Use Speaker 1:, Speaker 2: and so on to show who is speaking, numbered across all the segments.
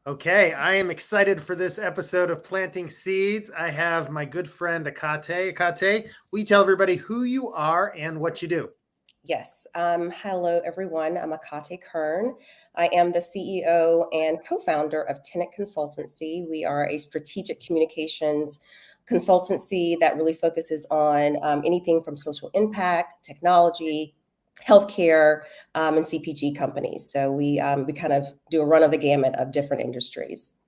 Speaker 1: Okay, I am excited for this episode of Planting Seeds. I have my good friend Ekaette. Ekaette, will you tell everybody who you are and what you do?
Speaker 2: Yes. Hello, everyone. I'm Ekaette Kern. I am the CEO and co founder of Tenant Consultancy. We are a strategic communications consultancy that really focuses on anything from social impact, technology, healthcare, and CPG companies. So we kind of do a run of the gamut of different industries.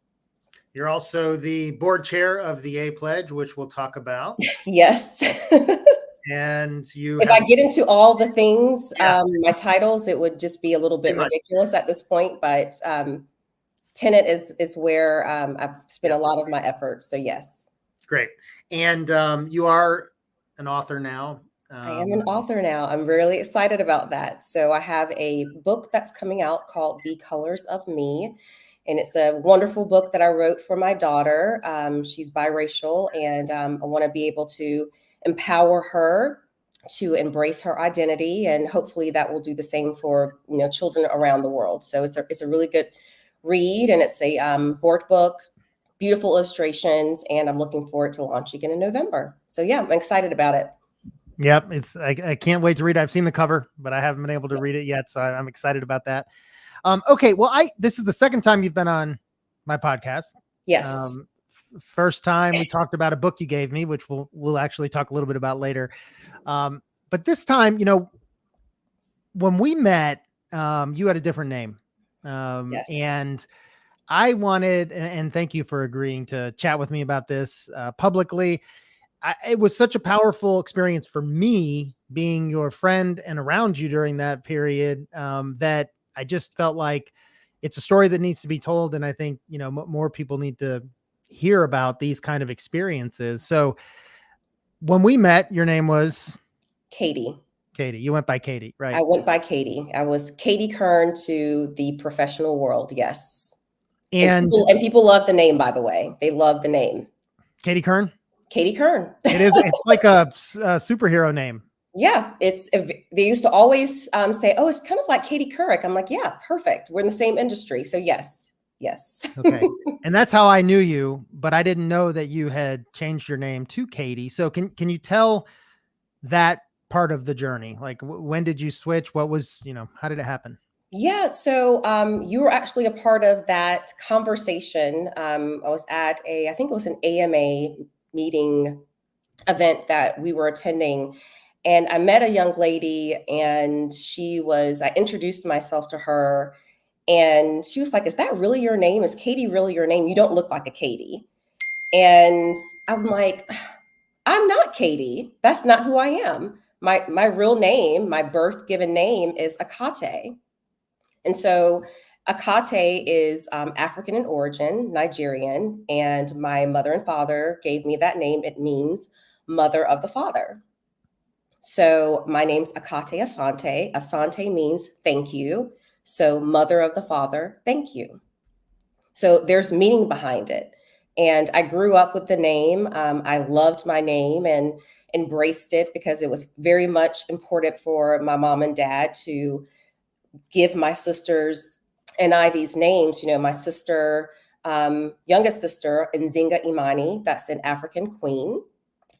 Speaker 1: You're also the board chair of the A Pledge, which we'll talk about.
Speaker 2: Yes.
Speaker 1: And you
Speaker 2: If I
Speaker 1: have,
Speaker 2: get into all the things,
Speaker 1: yeah,
Speaker 2: my titles, it would just be a little
Speaker 1: too
Speaker 2: bit
Speaker 1: much.
Speaker 2: ridiculous at this point. But tenant is where I've spent
Speaker 1: Yeah,
Speaker 2: a lot of my efforts. So yes,
Speaker 1: great. And you are an author now.
Speaker 2: I am an author now. I'm really excited about that. So I have a book that's coming out called The Colors of Me. And it's a wonderful book that I wrote for my daughter. She's biracial, and I want to be able to empower her to embrace her identity, and hopefully that will do the same for children around the world. So it's a really good read, and it's a board book, beautiful illustrations, and I'm looking forward to launching it in November. So yeah, I'm excited about it.
Speaker 1: Yep, I can't wait to read it. I've seen the cover, but I haven't been able to read it yet, so I'm excited about that. Okay, well, this is the second time you've been on my podcast.
Speaker 2: Yes.
Speaker 1: Um, First time we talked about a book you gave me, which we'll actually talk a little bit about later. But this time, when we met, you had a different name,
Speaker 2: Yes.
Speaker 1: and I wanted, and thank you for agreeing to chat with me about this publicly. It was such a powerful experience for me being your friend and around you during that period, that I just felt like it's a story that needs to be told. And I think, more people need to hear about these kind of experiences. So when we met, your name was
Speaker 2: Katie.
Speaker 1: Katie. You went by Katie,
Speaker 2: I
Speaker 1: right?
Speaker 2: went by Katie. I was Katie Kern to the professional world. Yes. And
Speaker 1: And
Speaker 2: people love the name, by the way. They love the name.
Speaker 1: Katie Kern,
Speaker 2: Katie Kern.
Speaker 1: it's like a superhero name.
Speaker 2: Yeah, they used to always say, "Oh, it's kind of like Katie Couric." I'm like, "Yeah, perfect. We're in the same industry." So yes. Yes.
Speaker 1: Okay. And that's how I knew you, but I didn't know that you had changed your name to Katie. So can you tell that part of the journey? Like when did you switch? What was, how did it happen?
Speaker 2: Yeah, so you were actually a part of that conversation. I was at I think it was an AMA meeting event that we were attending. And I met a young lady, and I introduced myself to her, and she was like, "Is that really your name? Is Katie really your name? You don't look like a Katie." And I'm like, "I'm not Katie. That's not who I am. My real name, my birth given name is Ekaette." And so Ekaette is African in origin, Nigerian, and my mother and father gave me that name. It means mother of the father. So my name's Ekaette Asante. Asante means thank you. So mother of the father, thank you. So there's meaning behind it. And I grew up with the name. I loved my name and embraced it because it was very much important for my mom and dad to give my sisters and I these names. My sister, youngest sister, Nzinga Imani, that's an African queen,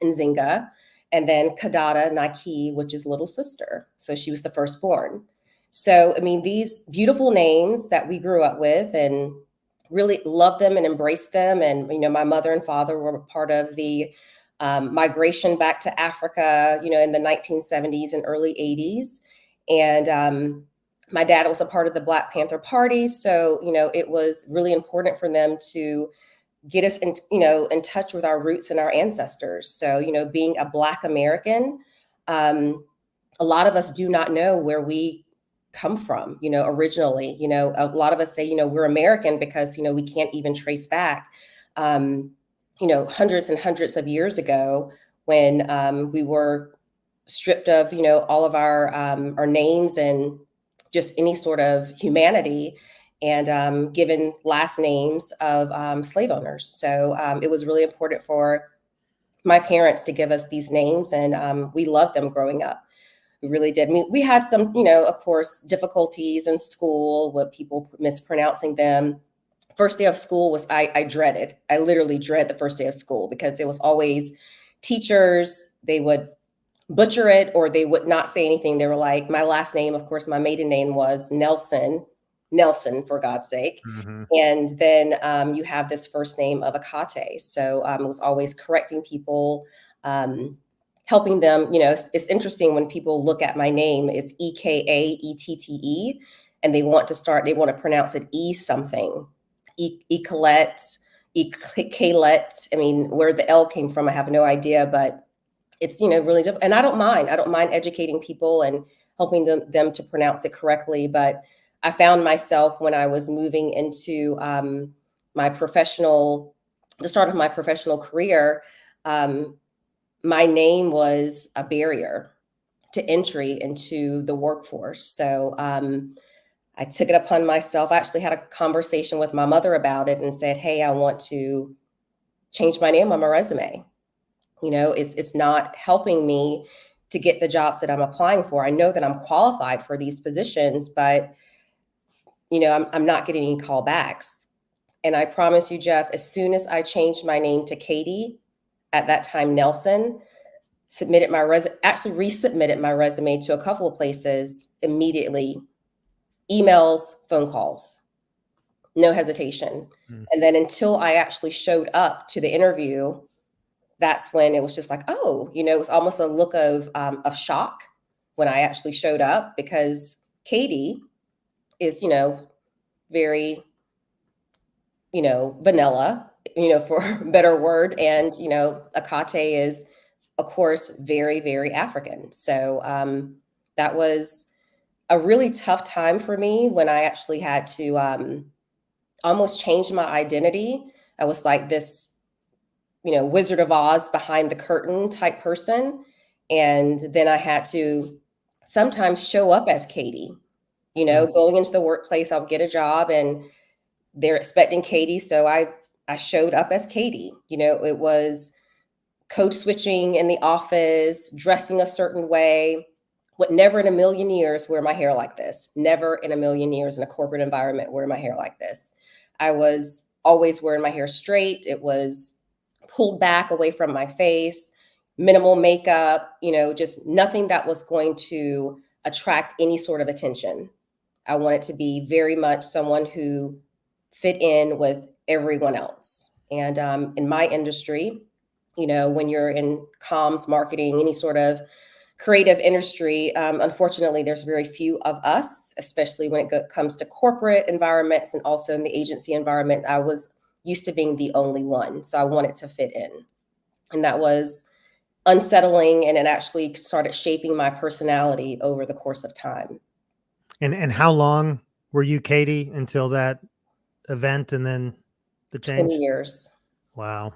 Speaker 2: Nzinga, and then Kadada Naki, which is little sister. So she was the firstborn. So, I mean, these beautiful names that we grew up with and really loved them and embraced them. And, my mother and father were part of the migration back to Africa, in the 1970s and early 80s. And my dad was a part of the Black Panther Party. So, it was really important for them to get us in touch with our roots and our ancestors. So, being a Black American, a lot of us do not know where we come from, originally. A lot of us say, we're American because, we can't even trace back, hundreds and hundreds of years ago when we were stripped of, all of our names and just any sort of humanity, and given last names of slave owners. So it was really important for my parents to give us these names, and we loved them growing up. We really did. I mean, we had some, of course, difficulties in school with people mispronouncing them. First day of school was, I dreaded. I literally dread the first day of school because it was always teachers. They would butcher it or they would not say anything. They were like, my last name, of course, my maiden name was Nelson, for God's sake.
Speaker 1: Mm-hmm.
Speaker 2: And then you have this first name of Ekaette. So it was always correcting people, helping them. It's interesting when people look at my name, it's Ekaette, and they want to pronounce it E something. Ekaette, Ekaette. I mean, where the L came from, I have no idea, but it's, really difficult. And I don't mind educating people and helping them to pronounce it correctly. But I found myself when I was moving into the start of my professional career, my name was a barrier to entry into the workforce. So I took it upon myself. I actually had a conversation with my mother about it and said, hey, I want to change my name on my resume. It's not helping me to get the jobs that I'm applying for. I know that I'm qualified for these positions, but I'm not getting any callbacks. And I promise you, Jeff, as soon as I changed my name to Katie, at that time Nelson, actually resubmitted my resume to a couple of places immediately, emails, phone calls, no hesitation. And then until I actually showed up to the interview, that's when it was just like, oh, it was almost a look of shock when I actually showed up, because Katie is, very, vanilla, for a better word. And, Ekaette is, of course, very, very African. So that was a really tough time for me when I actually had to almost change my identity. I was like this, Wizard of Oz behind the curtain type person. And then I had to sometimes show up as Katie, going into the workplace. I'll get a job and they're expecting Katie. So I showed up as Katie. It was code switching in the office, dressing a certain way. Would never in a million years wear my hair like this. Never in a million years in a corporate environment wear my hair like this. I was always wearing my hair straight. It was pulled back away from my face, minimal makeup, just nothing that was going to attract any sort of attention. I wanted to be very much someone who fit in with everyone else. And in my industry, when you're in comms, marketing, any sort of creative industry, unfortunately, there's very few of us, especially when it comes to corporate environments and also in the agency environment. I was used to being the only one. So I wanted to fit in. And that was unsettling. And it actually started shaping my personality over the course of time.
Speaker 1: And how long were you Katie until that event and then the change?
Speaker 2: 20 years.
Speaker 1: Wow.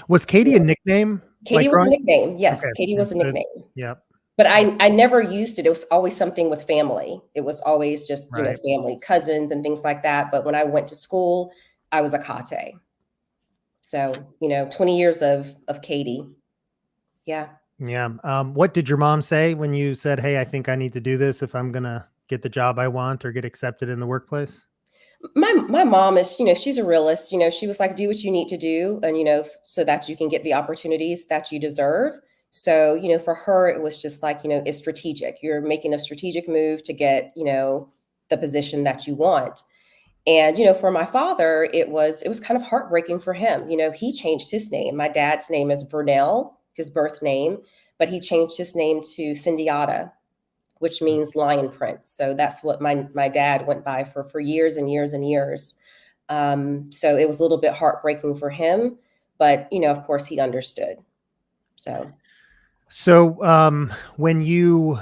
Speaker 1: Was Katie a nickname?
Speaker 2: Katie was a nickname. Yes,
Speaker 1: Okay.
Speaker 2: Katie was a nickname.
Speaker 1: Yep.
Speaker 2: But I never used it. It was always something with family. It was always just,
Speaker 1: Right.
Speaker 2: Family, cousins and things like that. But when I went to school, I was Ekaette. So, 20 years of Katie. Yeah.
Speaker 1: Yeah. What did your mom say when you said, hey, I think I need to do this if I'm going to get the job I want or get accepted in the workplace?
Speaker 2: My mom is, she's a realist. She was like, do what you need to do and, so that you can get the opportunities that you deserve. So, for her, it was just like, it's strategic. You're making a strategic move to get, the position that you want. And, for my father, it was kind of heartbreaking for him. He changed his name. My dad's name is Vernell, his birth name, but he changed his name to Cindiata, which means lion prince. So that's what my dad went by for years and years and years. So it was a little bit heartbreaking for him, but, of course he understood.
Speaker 1: So when you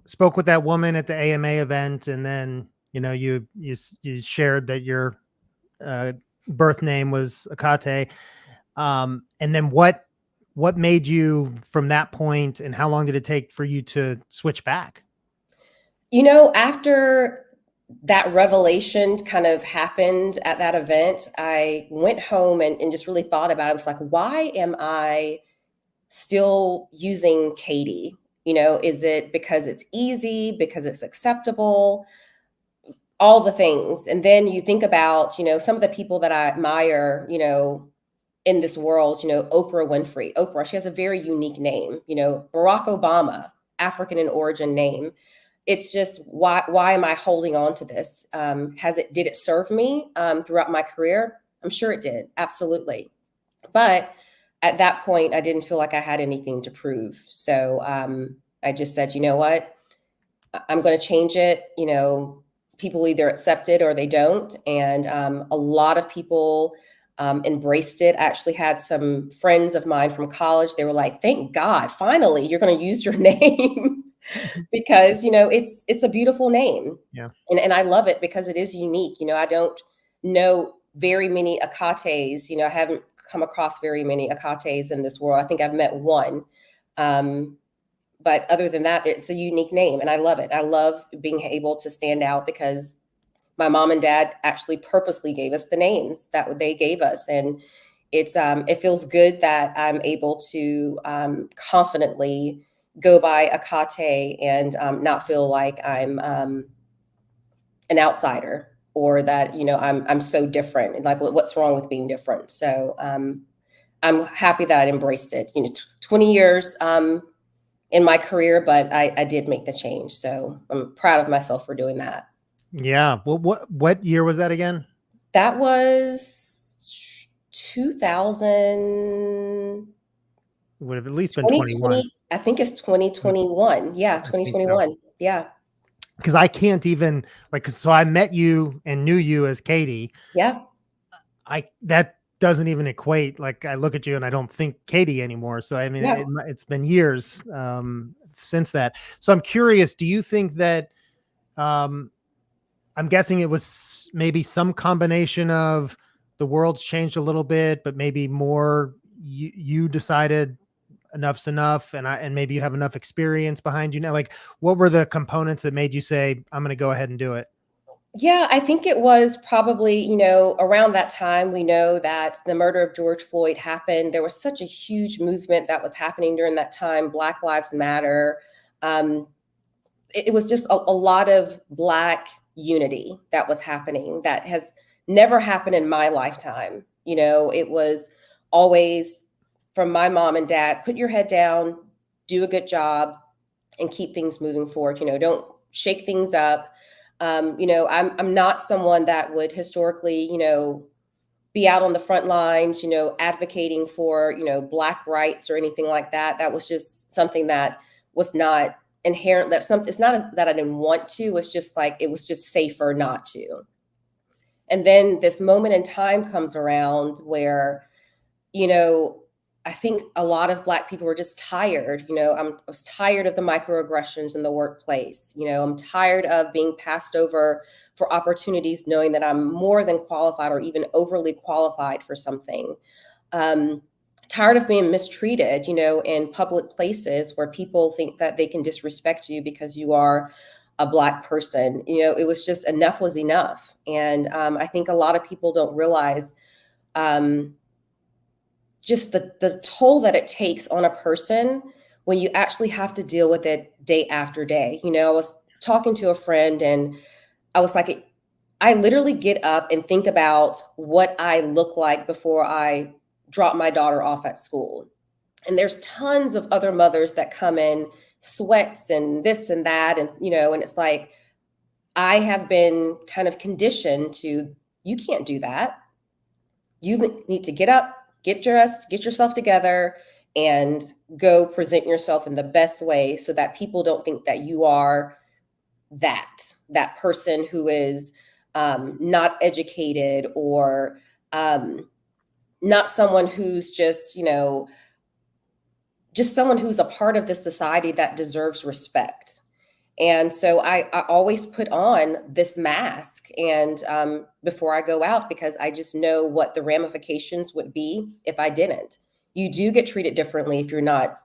Speaker 1: spoke with that woman at the AMA event, and then, you shared that your birth name was Ekaette, and then what made you from that point, and how long did it take for you to switch back?
Speaker 2: After that revelation kind of happened at that event, I went home and just really thought about it. I was like, why am I still using Katie? Is it because it's easy, because it's acceptable? all the things. And then you think about, some of the people that I admire, in this world, Oprah Winfrey. Oprah, she has a very unique name. Barack Obama, African in origin name. It's just why am I holding on to this? Did it serve me throughout my career? I'm sure it did, absolutely. But at that point, I didn't feel like I had anything to prove. So I just said, you know what? I'm going to change it. People either accept it or they don't. And a lot of people embraced it. I actually had some friends of mine from college. They were like, thank God, finally, you're going to use your name. Because it's a beautiful name.
Speaker 1: Yeah.
Speaker 2: And I love it because it is unique. I don't know very many Ekattes. I haven't come across very many Ekattes in this world. I think I've met one. But other than that, it's a unique name and I love it. I love being able to stand out because my mom and dad actually purposely gave us the names that they gave us. And it feels good that I'm able to confidently go by Ekaette and not feel like I'm an outsider or that, I'm so different. And like, what's wrong with being different? So I'm happy that I embraced it. 20 years in my career, but I did make the change. So I'm proud of myself for doing that.
Speaker 1: Yeah. Well, what year was that again?
Speaker 2: That was 2000.
Speaker 1: Would have at least been 21.
Speaker 2: I think it's 2021. Yeah,
Speaker 1: I think so.
Speaker 2: 2021. Yeah.
Speaker 1: Because I can't even so I met you and knew you as Katie.
Speaker 2: Yeah.
Speaker 1: That doesn't even equate. Like I look at you and I don't think Katie anymore. So I mean,
Speaker 2: Yeah.
Speaker 1: it's been years since that. So I'm curious. Do you think that? I'm guessing it was maybe some combination of the world's changed a little bit, but maybe more you decided enough's enough, and maybe you have enough experience behind you now. Like, what were the components that made you say, I'm going to go ahead and do it?
Speaker 2: Yeah, I think it was probably, around that time, we know that the murder of George Floyd happened. There was such a huge movement that was happening during that time, Black Lives Matter. It was just a lot of Black unity that was happening that has never happened in my lifetime. It was always from my mom and dad, put your head down, do a good job, and keep things moving forward. Don't shake things up. I'm not someone that would historically, be out on the front lines, advocating for, Black rights or anything like that. That was just something that was not inherent. It's not that I didn't want to. It's just like it was just safer not to. And then this moment in time comes around where, I think a lot of Black people were just tired. I was tired of the microaggressions in the workplace. I'm tired of being passed over for opportunities, knowing that I'm more than qualified or even overly qualified for something. Tired of being mistreated, in public places where people think that they can disrespect you because you are a Black person. It was just enough was enough. And I think a lot of people don't realize just the toll that it takes on a person when you actually have to deal with it day after day. I was talking to a friend and I was like, I literally get up and think about what I look like before I drop my daughter off at school. And there's tons of other mothers that come in sweats and this and that. And, and it's like, I have been kind of conditioned to, you can't do that. You need to get up, get dressed, get yourself together, and go present yourself in the best way so that people don't think that you are that person who is not educated or not someone who's just someone who's a part of this society that deserves respect. And so I always put on this mask and before I go out, because I just know what the ramifications would be if I didn't. You do get treated differently if you're not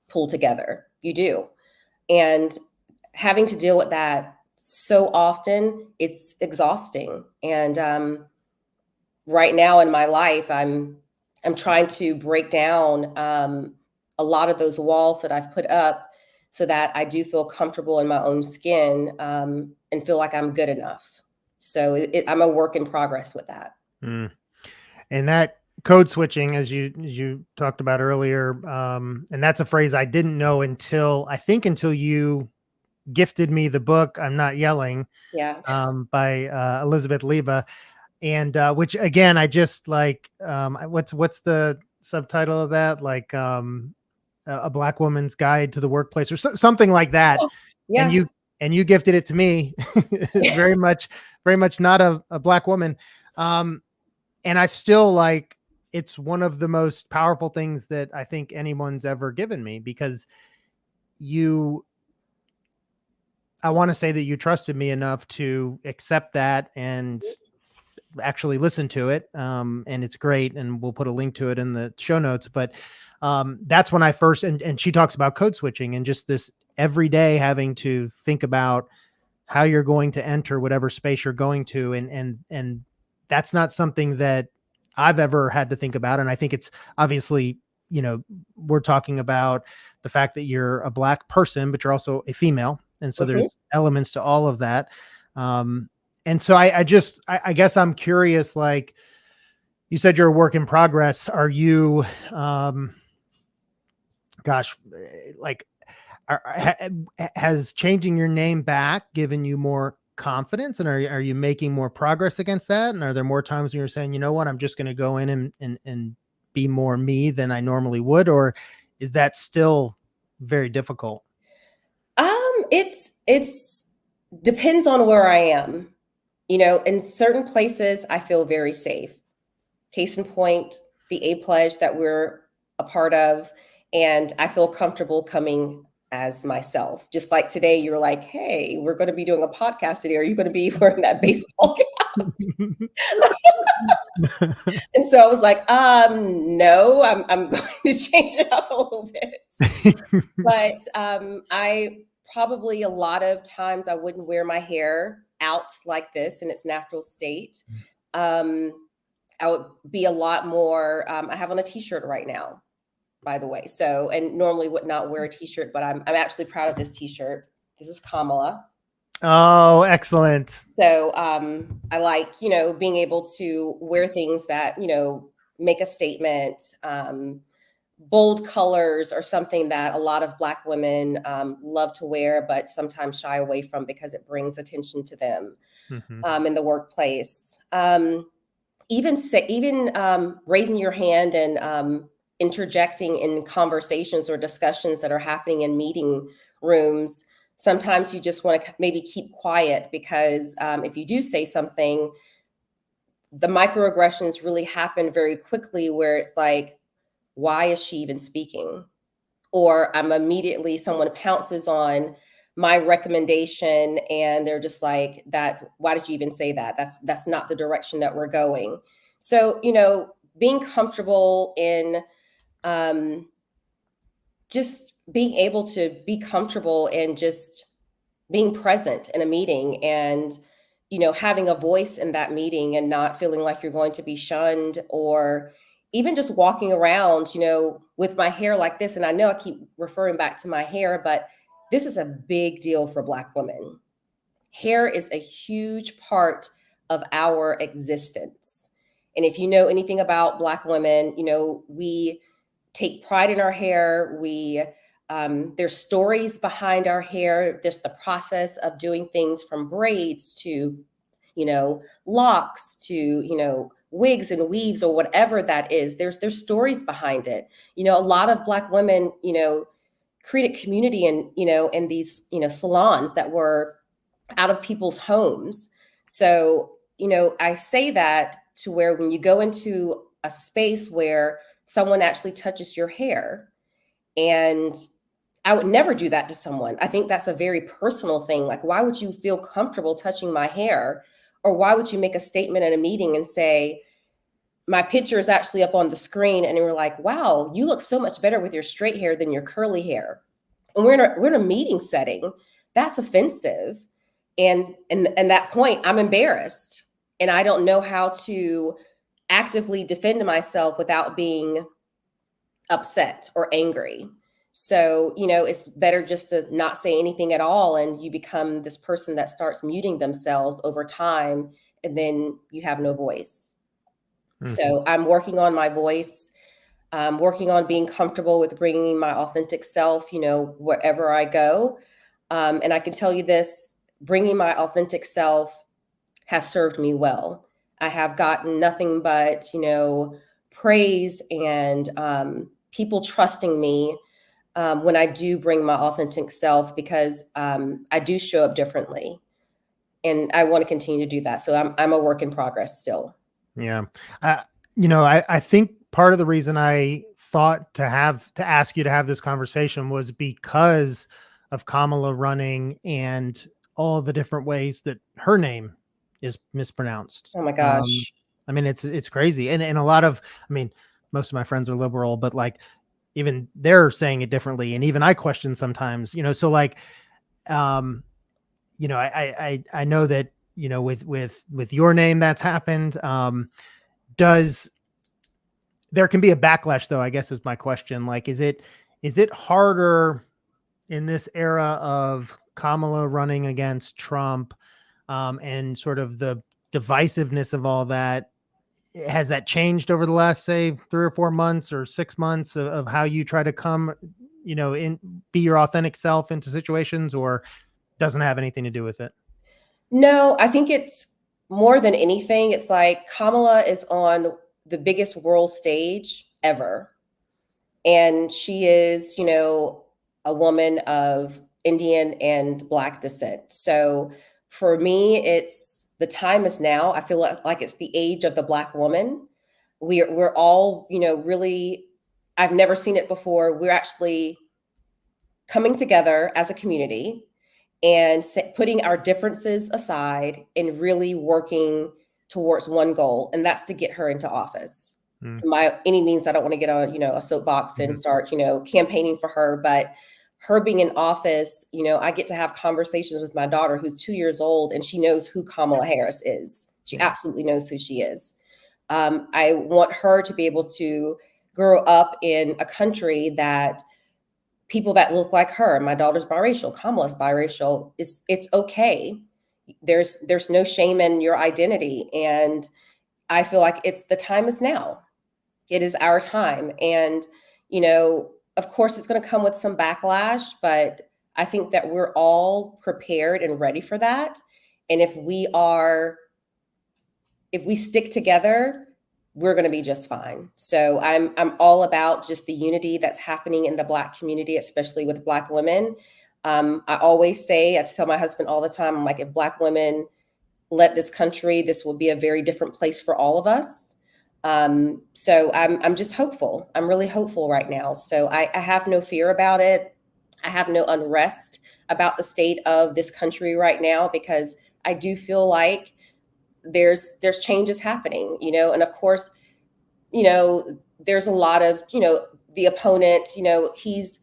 Speaker 2: pulled together. You do. And having to deal with that so often, it's exhausting. And right now in my life, I'm trying to break down a lot of those walls that I've put up so that I do feel comfortable in my own skin and feel like I'm good enough. So I'm a work in progress with that.
Speaker 1: Mm. And that code switching, as you talked about earlier, and that's a phrase I didn't know until you gifted me the book "I'm Not Yelling"
Speaker 2: Yeah.
Speaker 1: by Elizabeth Leba, and which again I just like. What's the subtitle of that? Like a Black woman's guide to the workplace, or something like that. And
Speaker 2: Yeah.
Speaker 1: you gifted it to me. very much not a Black woman. And I still like, it's one of the most powerful things that I think anyone's ever given me, because I want to say that you trusted me enough to accept that and actually listen to it. And it's great. And we'll put a link to it in the show notes. But that's when I first, and she talks about code switching and just this every day having to think about how you're going to enter whatever space you're going to. And that's not something that I've ever had to think about. And I think it's obviously, we're talking about the fact that you're a Black person, but you're also a female. And so
Speaker 2: Mhm.
Speaker 1: there's elements to all of that. And so I guess I'm curious, like you said, you're a work in progress. Are you, gosh, like, has changing your name back given you more confidence, and are you making more progress against that? And are there more times when you're saying, you know what, I'm just going to go in and be more me than I normally would, or is that still very difficult?
Speaker 2: It's depends on where I am. In certain places I feel very safe. Case in point, the A pledge that we're a part of, and I feel comfortable coming as myself. Just like today, you're like, "Hey, we're going to be doing a podcast today. Are you going to be wearing that baseball cap?" And so I was like, no, I'm going to change it up a little bit. But I probably a lot of times I wouldn't wear my hair out like this in its natural state. Um, I would be a lot more. I have on a t-shirt right now, by the way. So, and normally would not wear a t-shirt, but I'm actually proud of this t-shirt. This is Kamala.
Speaker 1: Oh, excellent.
Speaker 2: So I like, being able to wear things that, make a statement. Bold colors are something that a lot of Black women love to wear, but sometimes shy away from because it brings attention to them
Speaker 1: Mm-hmm.
Speaker 2: in the workplace. Even raising your hand and interjecting in conversations or discussions that are happening in meeting rooms. Sometimes you just want to maybe keep quiet because if you do say something, the microaggressions really happen very quickly where it's like, why is she even speaking? Or someone pounces on my recommendation and they're just like, why did you even say that? That's not the direction that we're going. So, being comfortable in just being able to be comfortable and just being present in a meeting and having a voice in that meeting and not feeling like you're going to be shunned, or even just walking around with my hair like this. And I know I keep referring back to my hair, but this is a big deal for Black women. Hair is a huge part of our existence. And if you know anything about Black women, we take pride in our hair. There's stories behind our hair. There's the process of doing things from braids to, locks to, wigs and weaves or whatever that is. There's stories behind it. A lot of Black women, created community in these, salons that were out of people's homes. So, I say that to where when you go into a space where someone actually touches your hair, and I would never do that to someone. I think that's a very personal thing. Like, why would you feel comfortable touching my hair? Or why would you make a statement at a meeting and say, my picture is actually up on the screen, and you're like, wow, you look so much better with your straight hair than your curly hair. And we're in a meeting setting. That's offensive. And that point, I'm embarrassed. And I don't know how to actively defend myself without being upset or angry. So, it's better just to not say anything at all. And you become this person that starts muting themselves over time, and then you have no voice. So I'm working on my voice, working on being comfortable with bringing my authentic self, wherever I go. And I can tell you this, bringing my authentic self has served me well. I have gotten nothing but, praise and people trusting me when I do bring my authentic self, because I do show up differently, and I want to continue to do that. So I'm a work in progress still.
Speaker 1: Yeah. Uh, I think part of the reason I thought to ask you to have this conversation was because of Kamala running and all the different ways that her name is mispronounced.
Speaker 2: Oh my gosh.
Speaker 1: I mean, it's crazy. And a lot of, I mean, most of my friends are liberal, but like even they're saying it differently. And even I question sometimes, so like, um, I know that, with your name that's happened. Does there can be a backlash though, I guess is my question. Like, is it harder in this era of Kamala running against Trump, and sort of the divisiveness of all that? Has that changed over the last, say, 3 or 4 months or 6 months of how you try to come, in be your authentic self into situations, or doesn't have anything to do with it?
Speaker 2: No, I think it's more than anything. It's like Kamala is on the biggest world stage ever. And she is, a woman of Indian and Black descent. So for me, it's the time is now. I feel like it's the age of the Black woman. We're all, really, I've never seen it before. We're actually coming together as a community and putting our differences aside and really working towards one goal, and that's to get her into office.
Speaker 1: Mm.
Speaker 2: By any means, I don't want to get on, a soapbox and start, campaigning for her, but her being in office, I get to have conversations with my daughter who's 2 years old, and she knows who Kamala Harris is. She absolutely knows who she is. I want her to be able to grow up in a country that people that look like her. My daughter's biracial. Kamala's biracial. It's okay. There's no shame in your identity, and I feel like it's the time is now. It is our time, and of course, it's going to come with some backlash, but I think that we're all prepared and ready for that. And if we stick together, we're going to be just fine. So I'm all about just the unity that's happening in the Black community, especially with Black women. I always say, I tell my husband all the time, I'm like, if Black women led this country, this will be a very different place for all of us. So I'm just hopeful. I'm really hopeful right now. So I have no fear about it. I have no unrest about the state of this country right now, because I do feel like there's changes happening, and of course, there's a lot of, the opponent, he's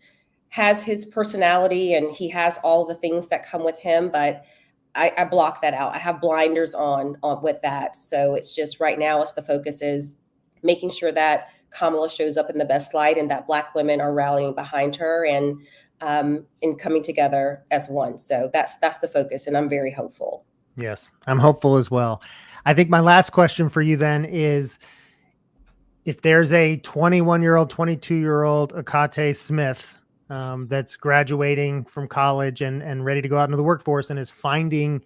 Speaker 2: has his personality and he has all the things that come with him, but I block that out. I have blinders on with that. So it's just right now, it's the focus is making sure that Kamala shows up in the best light and that Black women are rallying behind her and coming together as one. So that's the focus, and I'm very hopeful.
Speaker 1: Yes, I'm hopeful as well. I think my last question for you then is, if there's a 21-year-old, 22-year-old Ekaette Smith that's graduating from college and ready to go out into the workforce and is finding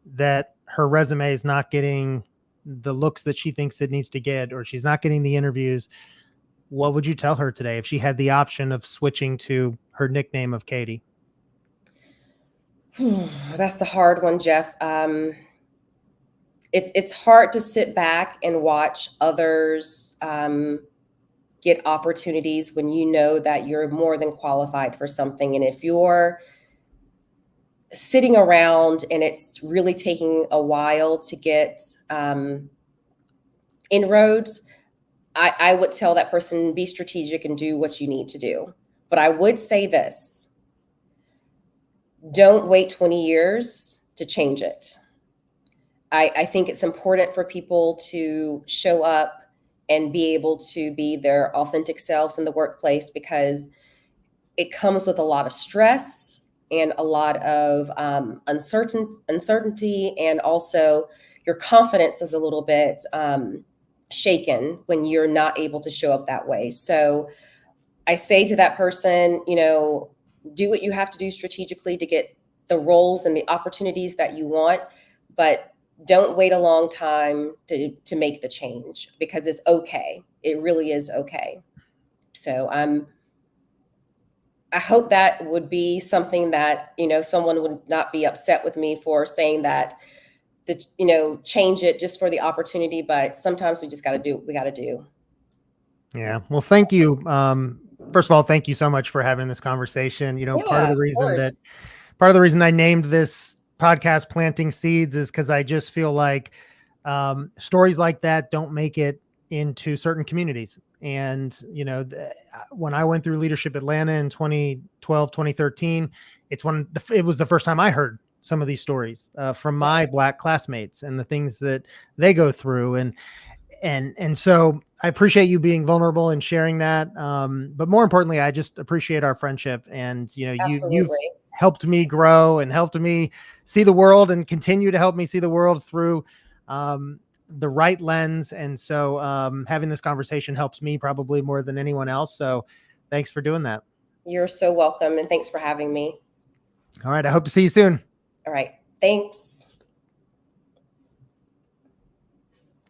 Speaker 1: that her resume is not getting the looks that she thinks it needs to get, or she's not getting the interviews, what would you tell her today if she had the option of switching to her nickname of Katie?
Speaker 2: That's a hard one, Jeff. It's hard to sit back and watch others get opportunities when you know that you're more than qualified for something. And if you're sitting around and it's really taking a while to get inroads, I would tell that person, be strategic and do what you need to do. But I would say this: don't wait 20 years to change it. I think it's important for people to show up and be able to be their authentic selves in the workplace, because it comes with a lot of stress and a lot of uncertainty, and also your confidence is a little bit shaken when you're not able to show up that way. So I say to that person, do what you have to do strategically to get the roles and the opportunities that you want, but don't wait a long time to make the change, because it's okay. It really is okay. So I hope that would be something that, someone would not be upset with me for saying that, change it just for the opportunity. But sometimes we just got to do what we got to do.
Speaker 1: Yeah. Well, thank you. First of all, thank you so much for having this conversation. Part of the reason I named this podcast Planting Seeds is because I just feel like stories like that don't make it into certain communities. And, when I went through Leadership Atlanta in 2012, 2013, it was the first time I heard some of these stories from my Black classmates and the things that they go through. And so I appreciate you being vulnerable and sharing that. But more importantly, I just appreciate our friendship. And, you've helped me grow and helped me see the world and continue to help me see the world through the right lens. And so having this conversation helps me probably more than anyone else. So thanks for doing that.
Speaker 2: You're so welcome. And thanks for having me.
Speaker 1: All right. I hope to see you soon.
Speaker 2: All right. Thanks.